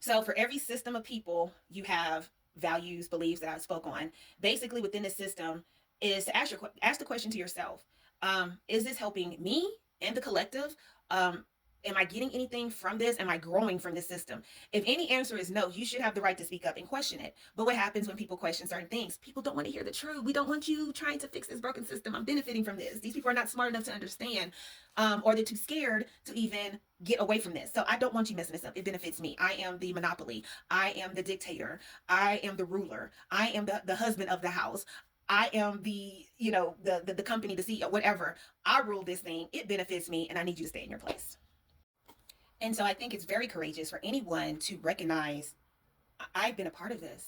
So for every system of people, you have values, beliefs that I spoke on. Basically, within the system, is to ask the question to yourself: is this helping me and the collective? Um, am I getting anything from this? Am I growing from this system? If any answer is no, you should have the right to speak up and question it. But what happens when people question certain things? People don't want to hear the truth. We don't want you trying to fix this broken system. I'm benefiting from this. These people are not smart enough to understand, or they're too scared to even get away from this. So I don't want you messing this up. It benefits me. I am the monopoly. I am the dictator. I am the ruler. I am the husband of the house. I am the, the company, the CEO, whatever. I rule this thing. It benefits me, and I need you to stay in your place. And so I think it's very courageous for anyone to recognize I've been a part of this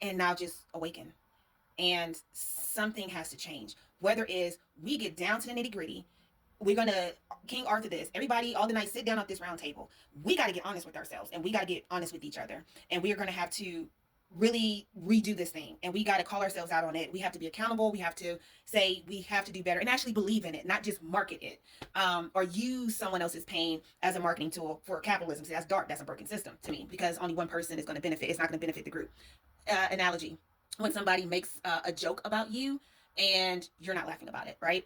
and now just awaken. And something has to change. Whether it is we get down to the nitty gritty, we're gonna King Arthur this. Everybody, all the night, sit down at this round table. We got to get honest with ourselves, and we got to get honest with each other, and we are gonna have to really redo this thing, and we got to call ourselves out on it. We have to be accountable. We have to say we have to do better and actually believe in it, not just market it, or use someone else's pain as a marketing tool for capitalism. See, that's dark. That's a broken system to me, because only one person is going to benefit. It's not going to benefit the group. Analogy: when somebody makes a joke about you and you're not laughing about it, right?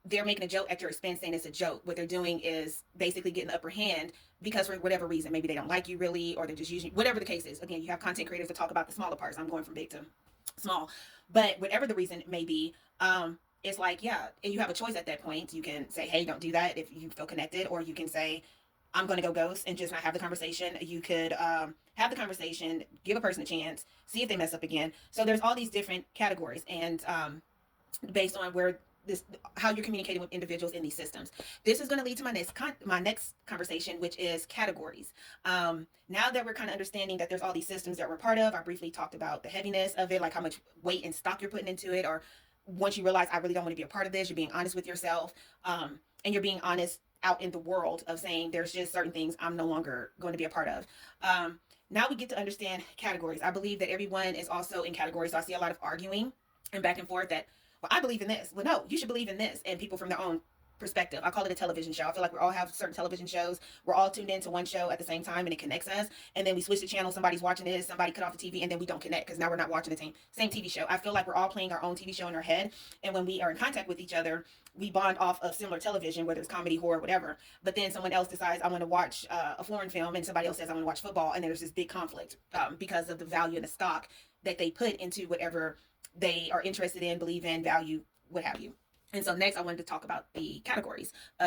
They're making a joke at your expense, saying it's a joke. What they're doing is basically getting the upper hand, because for whatever reason, maybe they don't like you really, or they're just using, whatever the case is. Again, you have content creators to talk about the smaller parts. I'm going from big to small, but whatever the reason may be, it's like, yeah, and you have a choice at that point. You can say, hey, don't do that if you feel connected, or you can say, I'm going to go ghost and just not have the conversation. You could have the conversation, give a person a chance, see if they mess up again. So there's all these different categories, and based on where this, how you're communicating with individuals in these systems. This is going to lead to my next conversation, which is categories. Now that we're kind of understanding that there's all these systems that we're part of, I briefly talked about the heaviness of it, like how much weight and stock you're putting into it, or once you realize I really don't want to be a part of this, you're being honest with yourself, and you're being honest out in the world of saying there's just certain things I'm no longer going to be a part of. Now we get to understand categories. I believe that everyone is also in categories. So I see a lot of arguing and back and forth that, well, I believe in this. Well, no, you should believe in this. And people from their own perspective. I call it a television show. I feel like we all have certain television shows. We're all tuned into one show at the same time, and it connects us. And then we switch the channel. Somebody's watching this. Somebody cut off the TV, and then we don't connect because now we're not watching the same TV show. I feel like we're all playing our own TV show in our head. And when we are in contact with each other, we bond off of similar television, whether it's comedy, horror, whatever. But then someone else decides I want to watch a foreign film, and somebody else says I want to watch football, and there's this big conflict because of the value and the stock that they put into whatever they are interested in, believe in, value, what have you. And so next I wanted to talk about the categories of